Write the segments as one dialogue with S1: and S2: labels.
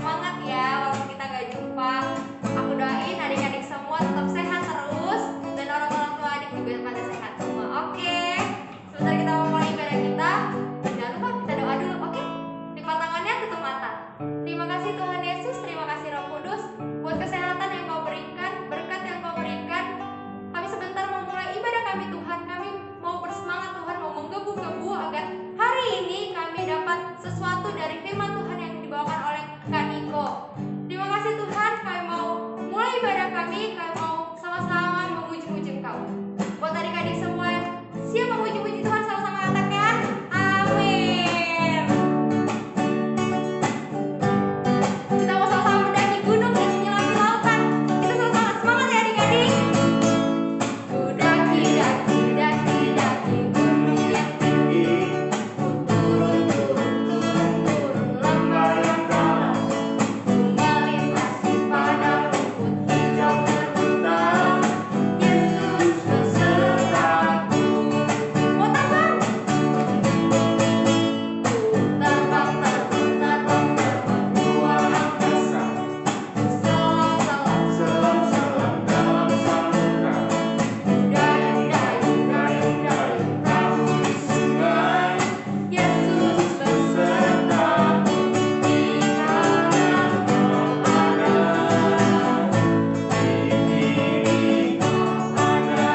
S1: semangat ya walaupun kita gak jumpa. Aku doain adik-adik semua tetap sehat terus dan orang-orang tua adik juga pada sehat semua. Oke, sebentar kita mau mulai ibadah kita. Jangan lupa kita doa dulu, oke? Lipat tangannya, tutup mata. Terima kasih Tuhan Yesus, terima kasih Roh Kudus buat kesehatan yang Kau berikan, berkat yang Kau berikan. Kami sebentar mau mulai ibadah kami Tuhan. Kami mau bersemangat Tuhan, mau menggebu-gebu agar hari ini kami dapat sesuatu dari firman Tuhan yang dibawakan oleh Kak Niko. Terima kasih Tuhan, kami mau mulai ibadah kami mau sama-sama memuji-muji Engkau. Buat adik-adik semua siap memuji-muji Tuhan, sama-sama katakan amin. Kita mau sama-sama mendaki gunung dan menyelami lautan. Kita sama-sama semangat ya adik-adik. Daki gunung yang tinggi, turun lembah yang dalam, ku melintasi padang rumput hijau terbentang. Yesus besertaku. Mau terbang? Terbang luar angkasa, selam-selam dalam samudra. Dayung-dayung perahu di sungai. Yesus besertaku, di kanan Kau ada, di kiri Kau ada,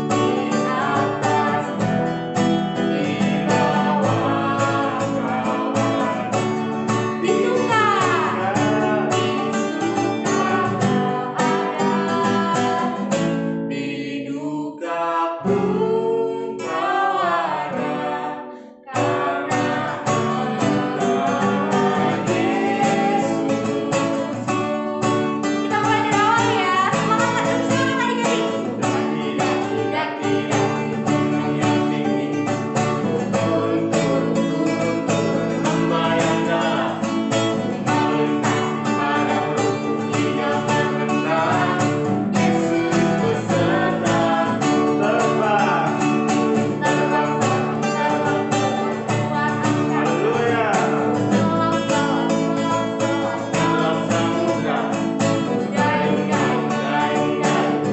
S1: di atas dan di bawah Kau ada. Di suka di duka pun Kau ada, karena Engkau Yesus. Kita mulai dari awal ya, semangat adik-adik. Daki gunung yang tinggi, turun lembah yang dalam, melintasi padang rumput hijau terbentang. Yesus besertaku, terbang luar angkasa, selam-selam dalam samudra. Dayung-dayung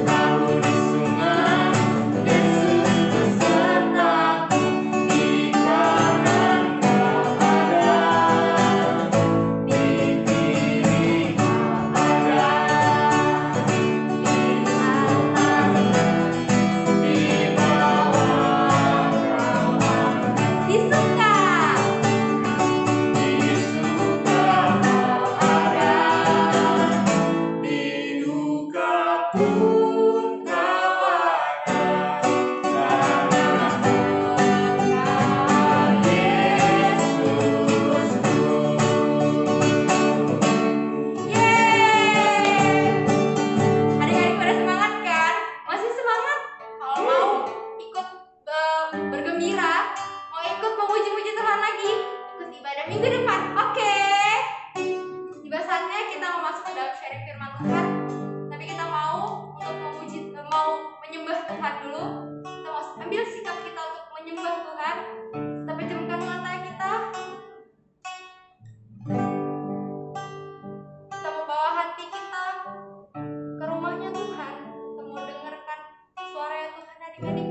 S1: perahu di sungai. Yesus besertaku, di kanan Kau ada, di kiri Kau ada, di atas di bawah Kau ada. Di suka Kau ada, di duka pun Kau ada, karena Engkau Yesusku. Yeay! Adik-adik pada semangat kan? Masih semangat? Kalau mau ikut bergembira, mau ikut memuji-muji Tuhan lagi, ikut ibadah minggu depan. Oke. Tiba saatnya kita mau masuk ke dalam sharing firman Tuhan. Tapi kita mau menyembah Tuhan dulu. Kita mau ambil sikap kita untuk menyembah Tuhan. Kita pejamkan mata kita. Kita mau bawa hati kita ke rumahnya Tuhan. Kita mau dengarkan suara Tuhan adik-adik.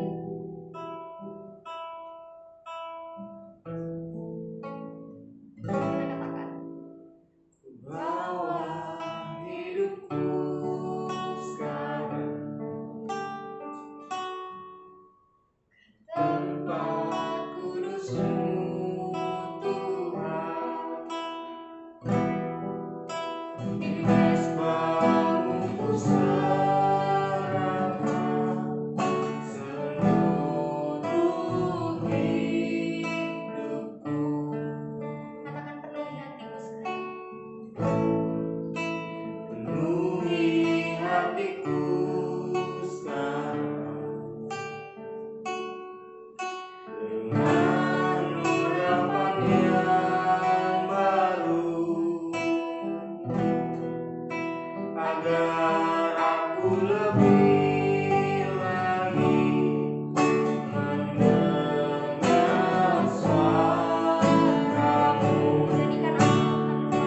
S1: Kita katakan, bawa hidupku sekarang tempat kudus-Mu Tuhan. Di mesbah-Mu ku serahkan seluruh hidupku. Katakan, penuhi hatiku sekarang. Penuhi hatiku sekarang dengan urapan yang baru, agar aku lebih lagi mendengar suara-Mu. Jadikan aku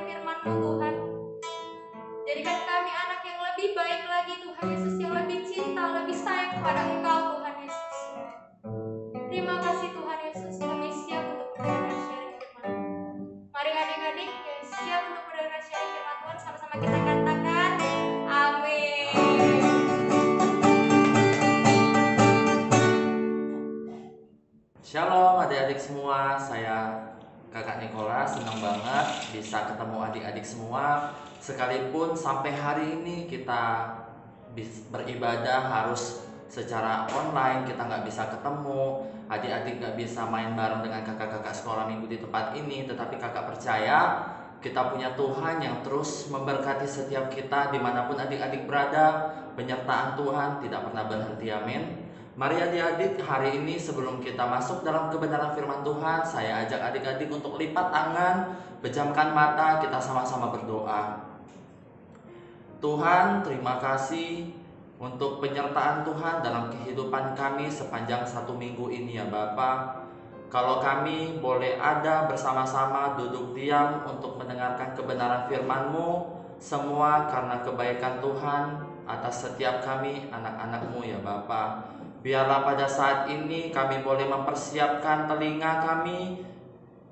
S1: firman-Mu Tuhan. Jadikan kami anak yang lebih baik lagi Tuhan Yesus, yang lebih cinta, lebih sayang kepada Engkau Tuhan Yesus. Terima kasih Tuhan Yesus, kami siap untuk mendengarkan sharing firman. Mari adik-adik yang siap untuk mendengarkan sharing firman Tuhan, sama-sama kita katakan amin.
S2: Shalom adik-adik semua, saya Kakak Nikola, senang banget bisa ketemu adik-adik semua. Sekalipun sampai hari ini kita beribadah harus secara online, kita nggak bisa ketemu, adik-adik nggak bisa main bareng dengan kakak-kakak sekolah minggu di tempat ini, tetapi kakak percaya kita punya Tuhan yang terus memberkati setiap kita dimanapun adik-adik berada. Penyertaan Tuhan tidak pernah berhenti, amin. Mari adik-adik, hari ini sebelum kita masuk dalam kebenaran firman Tuhan, saya ajak adik-adik untuk lipat tangan, pejamkan mata, kita sama-sama berdoa. Tuhan, terima kasih untuk penyertaan Tuhan dalam kehidupan kami sepanjang 1 minggu ini ya Bapa. Kalau kami boleh ada bersama-sama duduk diam untuk mendengarkan kebenaran firman-Mu, semua karena kebaikan Tuhan atas setiap kami anak-anak-Mu ya Bapa. Biarlah pada saat ini kami boleh mempersiapkan telinga kami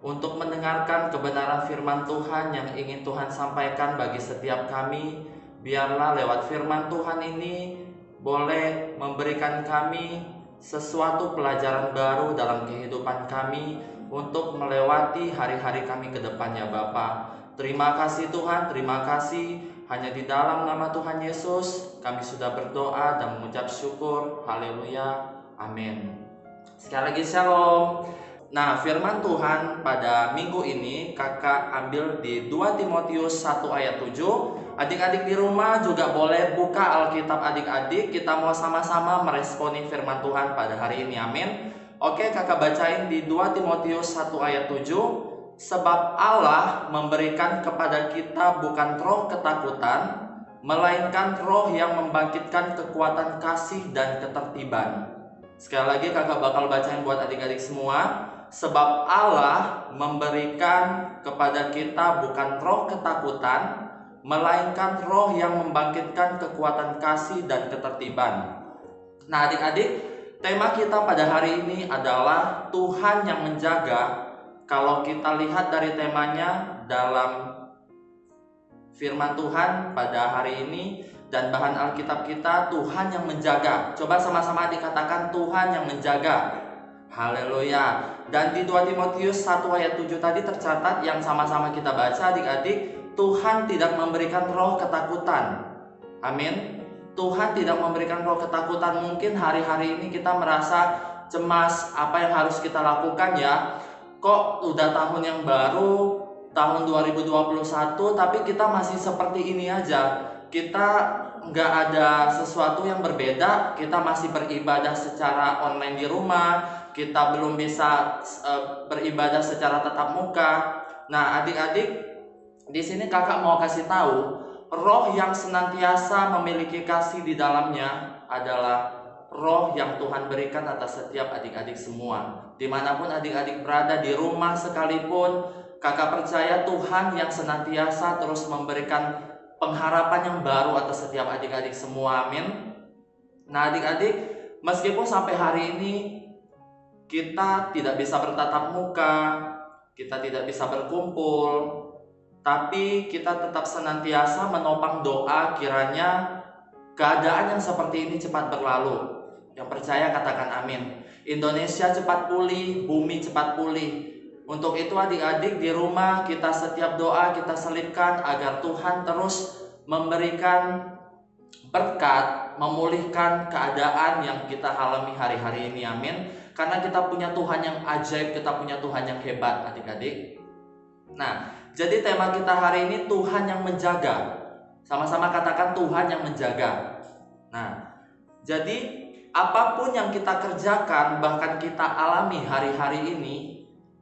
S2: untuk mendengarkan kebenaran firman Tuhan yang ingin Tuhan sampaikan bagi setiap kami. Biarlah lewat firman Tuhan ini boleh memberikan kami sesuatu pelajaran baru dalam kehidupan kami untuk melewati hari-hari kami ke depannya Bapa. Terima kasih Tuhan, terima kasih. Hanya di dalam nama Tuhan Yesus kami sudah berdoa dan mengucap syukur. Haleluya, amin. Sekali lagi shalom. Nah, firman Tuhan pada minggu ini kakak ambil di 2 Timotius 1 ayat 7. Adik-adik di rumah juga boleh buka Alkitab adik-adik. Kita mau sama-sama meresponi firman Tuhan pada hari ini, amin. Oke, kakak bacain di 2 Timotius 1 ayat 7. Sebab Allah memberikan kepada kita bukan roh ketakutan, melainkan roh yang membangkitkan kekuatan kasih dan ketertiban. Sekali lagi kakak bakal bacain buat adik-adik semua. Sebab Allah memberikan kepada kita bukan roh ketakutan, melainkan roh yang membangkitkan kekuatan kasih dan ketertiban. Nah adik-adik, tema kita pada hari ini adalah Tuhan yang menjaga. Kalau kita lihat dari temanya dalam firman Tuhan pada hari ini dan bahan Alkitab kita, Tuhan yang menjaga. Coba sama-sama dikatakan Tuhan yang menjaga. Haleluya. Dan di 2 Timotius 1 ayat 7 tadi tercatat yang sama-sama kita baca adik-adik, Tuhan tidak memberikan roh ketakutan. Amin. Tuhan tidak memberikan roh ketakutan. Mungkin hari-hari ini kita merasa cemas, apa yang harus kita lakukan ya? Kok udah tahun yang baru, tahun 2021, tapi kita masih seperti ini aja. Kita nggak ada sesuatu yang berbeda. Kita masih beribadah secara online di rumah. Kita belum bisa beribadah secara tatap muka. Nah, adik-adik, di sini kakak mau kasih tahu, roh yang senantiasa memiliki kasih di dalamnya adalah roh yang Tuhan berikan atas setiap adik-adik semua. Dimanapun adik-adik berada, di rumah sekalipun, kakak percaya Tuhan yang senantiasa terus memberikan pengharapan yang baru atas setiap adik-adik semua, amin. Nah adik-adik, meskipun sampai hari ini kita tidak bisa bertatap muka, kita tidak bisa berkumpul, tapi kita tetap senantiasa menopang doa kiranya keadaan yang seperti ini cepat berlalu. Yang percaya katakan amin. Indonesia cepat pulih, bumi cepat pulih. Untuk itu adik-adik di rumah kita setiap doa kita selipkan agar Tuhan terus memberikan berkat, memulihkan keadaan yang kita alami hari-hari ini, amin. Karena kita punya Tuhan yang ajaib, kita punya Tuhan yang hebat adik-adik. Nah, jadi tema kita hari ini Tuhan yang menjaga. Sama-sama katakan Tuhan yang menjaga. Nah, jadi apapun yang kita kerjakan, bahkan kita alami hari-hari ini,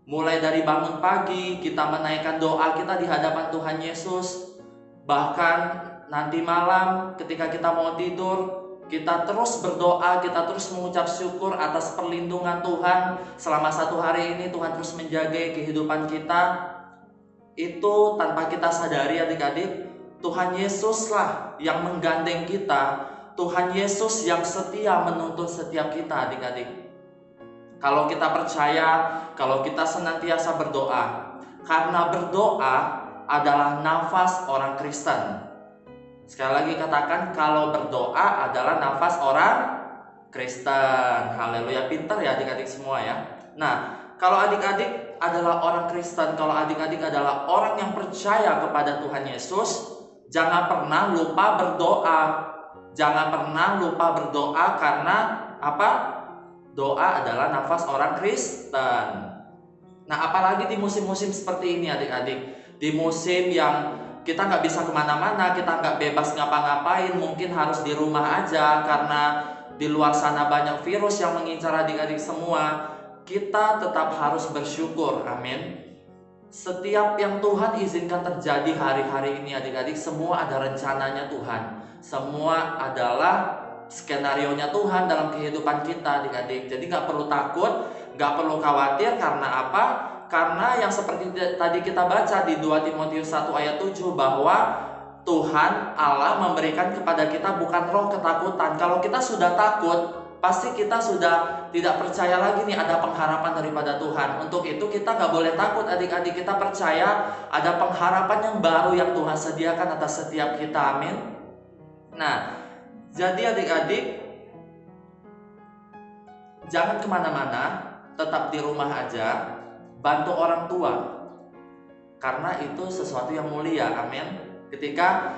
S2: mulai dari bangun pagi, kita menaikkan doa kita di hadapan Tuhan Yesus, bahkan nanti malam ketika kita mau tidur, kita terus berdoa, kita terus mengucap syukur atas perlindungan Tuhan selama 1 hari ini. Tuhan terus menjaga kehidupan kita. itu tanpa kita sadari adik-adik, Tuhan Yesuslah yang menggandeng kita. Tuhan Yesus yang setia menuntun setiap kita adik-adik. Kalau kita percaya, kalau kita senantiasa berdoa, karena berdoa adalah nafas orang Kristen. Sekali lagi katakan, kalau berdoa adalah nafas orang Kristen. Haleluya, pintar ya adik-adik semua ya. Nah, kalau adik-adik adalah orang Kristen, kalau adik-adik adalah orang yang percaya kepada Tuhan Yesus, jangan pernah lupa berdoa. Jangan pernah lupa berdoa karena apa? Doa adalah nafas orang Kristen. Nah, apalagi di musim-musim seperti ini adik-adik. Di musim yang kita nggak bisa kemana-mana, kita nggak bebas ngapa-ngapain, mungkin harus di rumah aja karena di luar sana banyak virus yang mengincar adik-adik semua. Kita tetap harus bersyukur, amin. Setiap yang Tuhan izinkan terjadi hari-hari ini adik-adik, semua ada rencananya Tuhan. Semua adalah skenario-nya Tuhan dalam kehidupan kita adik-adik. Jadi gak perlu takut, gak perlu khawatir. Karena apa? Karena yang seperti tadi kita baca di 2 Timotius 1 ayat 7, bahwa Tuhan Allah memberikan kepada kita bukan roh ketakutan. Kalau kita sudah takut, pasti kita sudah tidak percaya lagi nih ada pengharapan daripada Tuhan. Untuk itu kita gak boleh takut adik-adik. Kita percaya ada pengharapan yang baru yang Tuhan sediakan atas setiap kita, amin. Nah, jadi adik-adik jangan kemana-mana, tetap di rumah aja, bantu orang tua, karena itu sesuatu yang mulia, amin. Ketika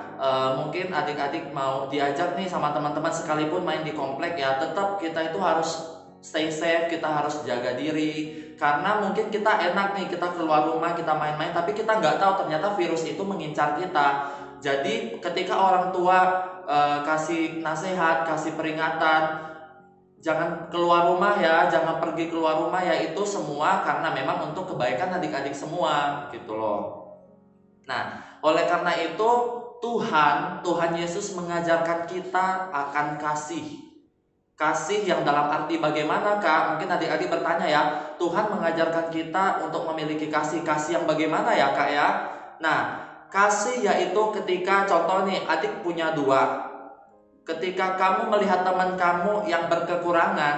S2: mungkin adik-adik mau diajak nih sama teman-teman sekalipun main di komplek ya, tetap kita itu harus stay safe, kita harus jaga diri. Karena mungkin kita enak nih, kita keluar rumah, kita main-main, tapi kita nggak tahu ternyata virus itu mengincar kita. Jadi ketika orang tua kasih nasihat, kasih peringatan, jangan keluar rumah ya, jangan pergi keluar rumah ya, itu semua karena memang untuk kebaikan adik-adik semua gitu loh. Nah, oleh karena itu Tuhan Yesus mengajarkan kita akan kasih. Kasih yang dalam arti bagaimana Kak? Mungkin adik-adik bertanya ya, Tuhan mengajarkan kita untuk memiliki kasih. Kasih yang bagaimana ya Kak ya? Nah, kasih yaitu ketika contoh nih, adik punya 2. Ketika kamu melihat teman kamu yang berkekurangan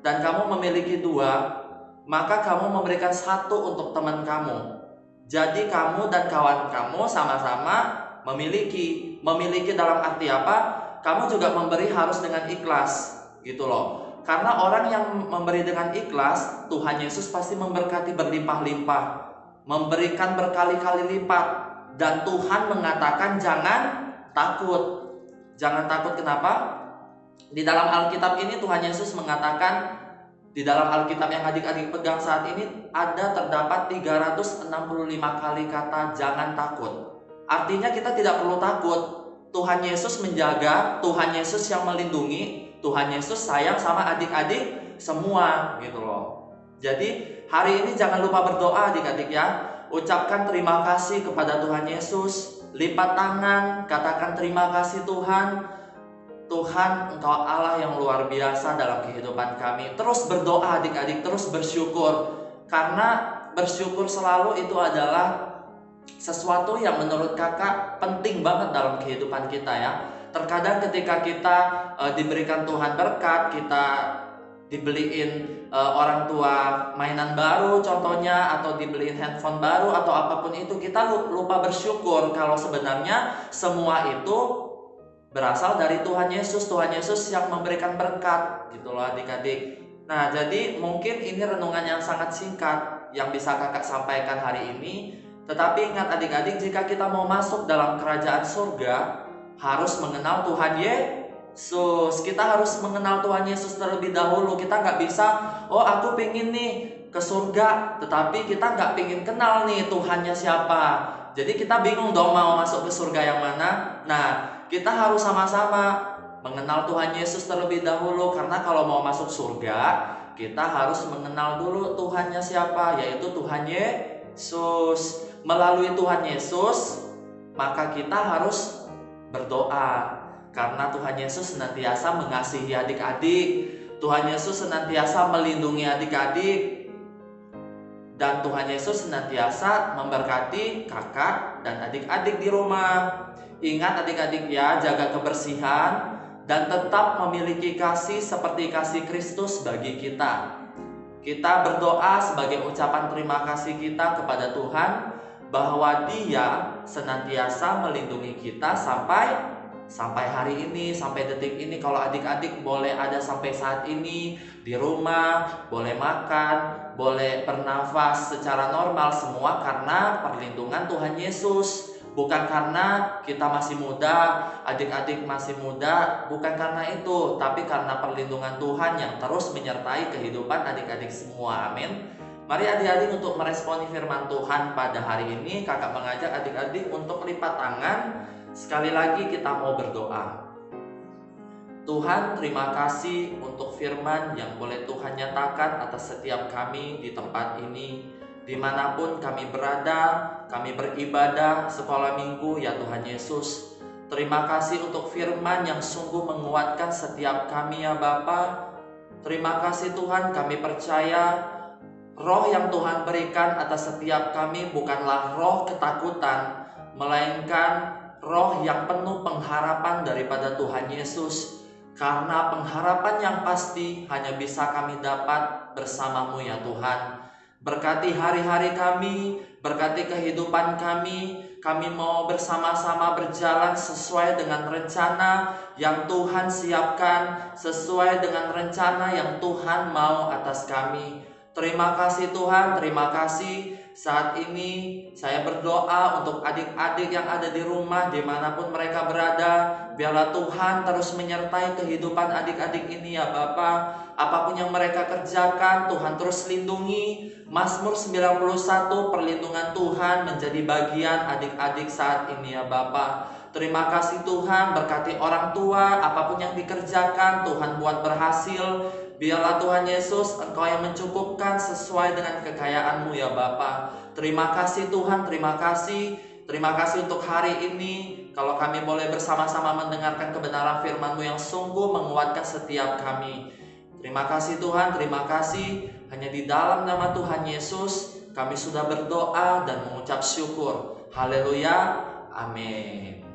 S2: dan kamu memiliki 2, maka kamu memberikan 1 untuk teman kamu. Jadi kamu dan kawan kamu sama-sama memiliki. Memiliki dalam arti apa? Kamu juga memberi harus dengan ikhlas, gitu loh. Karena orang yang memberi dengan ikhlas, Tuhan Yesus pasti memberkati berlimpah-limpah, memberikan berkali-kali lipat. Dan Tuhan mengatakan jangan takut. Jangan takut, kenapa? Di dalam Alkitab ini Tuhan Yesus mengatakan, di dalam Alkitab yang adik-adik pegang saat ini ada terdapat 365 kali kata jangan takut. Artinya kita tidak perlu takut. Tuhan Yesus menjaga, Tuhan Yesus yang melindungi, Tuhan Yesus sayang sama adik-adik semua gitu loh. Jadi hari ini jangan lupa berdoa adik-adik ya. Ucapkan terima kasih kepada Tuhan Yesus. Lipat tangan, katakan terima kasih Tuhan. Tuhan, Engkau Allah yang luar biasa dalam kehidupan kami. Terus berdoa adik-adik, terus bersyukur. Karena bersyukur selalu itu adalah sesuatu yang menurut kakak penting banget dalam kehidupan kita ya. Terkadang ketika kita diberikan Tuhan berkat, kita dibeliin orang tua mainan baru contohnya, atau dibeliin handphone baru atau apapun itu, kita lupa bersyukur kalau sebenarnya semua itu berasal dari Tuhan Yesus. Tuhan Yesus yang memberikan berkat gitu loh adik-adik. Nah, jadi mungkin ini renungan yang sangat singkat yang bisa kakak sampaikan hari ini. Tetapi ingat adik-adik, jika kita mau masuk dalam kerajaan surga, harus mengenal Tuhan Yesus. Kita harus mengenal Tuhan Yesus terlebih dahulu. Kita nggak bisa, oh aku pengen nih ke surga, tetapi kita nggak pengen kenal nih Tuhannya siapa. Jadi kita bingung dong mau masuk ke surga yang mana. Nah, kita harus sama-sama mengenal Tuhan Yesus terlebih dahulu. Karena kalau mau masuk surga, kita harus mengenal dulu Tuhannya siapa, yaitu Tuhan Yesus. Melalui Tuhan Yesus, maka kita harus berdoa. Karena Tuhan Yesus senantiasa mengasihi adik-adik. Tuhan Yesus senantiasa melindungi adik-adik. Dan Tuhan Yesus senantiasa memberkati kakak dan adik-adik di rumah. Ingat adik-adik ya, jaga kebersihan dan tetap memiliki kasih seperti kasih Kristus bagi kita. Kita berdoa sebagai ucapan terima kasih kita kepada Tuhan bahwa Dia senantiasa melindungi kita sampai hari ini, sampai detik ini. Kalau adik-adik boleh ada sampai saat ini di rumah, boleh makan, boleh bernafas secara normal, semua karena perlindungan Tuhan Yesus. Bukan karena kita masih muda, adik-adik masih muda, bukan karena itu, tapi karena perlindungan Tuhan yang terus menyertai kehidupan adik-adik semua. Amin. Mari adik-adik untuk meresponi firman Tuhan pada hari ini, kakak mengajak adik-adik untuk lipat tangan. Sekali lagi kita mau berdoa. Tuhan, terima kasih untuk firman yang boleh Tuhan nyatakan atas setiap kami di tempat ini. Dimanapun kami berada, kami beribadah sekolah minggu ya Tuhan Yesus. Terima kasih untuk firman yang sungguh menguatkan setiap kami ya Bapa. Terima kasih Tuhan, kami percaya roh yang Tuhan berikan atas setiap kami bukanlah roh ketakutan, melainkan roh yang penuh pengharapan daripada Tuhan Yesus. Karena pengharapan yang pasti hanya bisa kami dapat bersama-Mu ya Tuhan. Berkati hari-hari kami, berkati kehidupan kami. Kami mau bersama-sama berjalan sesuai dengan rencana yang Tuhan siapkan, sesuai dengan rencana yang Tuhan mau atas kami. Terima kasih Tuhan, terima kasih. Saat ini saya berdoa untuk adik-adik yang ada di rumah dimanapun mereka berada. Biarlah Tuhan terus menyertai kehidupan adik-adik ini ya Bapa. Apapun yang mereka kerjakan, Tuhan terus lindungi. Mazmur 91, perlindungan Tuhan menjadi bagian adik-adik saat ini ya Bapa. Terima kasih Tuhan, berkati orang tua, apapun yang dikerjakan Tuhan buat berhasil. Biarlah Tuhan Yesus, Engkau yang mencukupkan sesuai dengan kekayaan-Mu ya Bapa. Terima kasih Tuhan, terima kasih. Terima kasih untuk hari ini. Kalau kami boleh bersama-sama mendengarkan kebenaran firman-Mu yang sungguh menguatkan setiap kami. Terima kasih Tuhan, terima kasih. Hanya di dalam nama Tuhan Yesus kami sudah berdoa dan mengucap syukur. Haleluya, amin.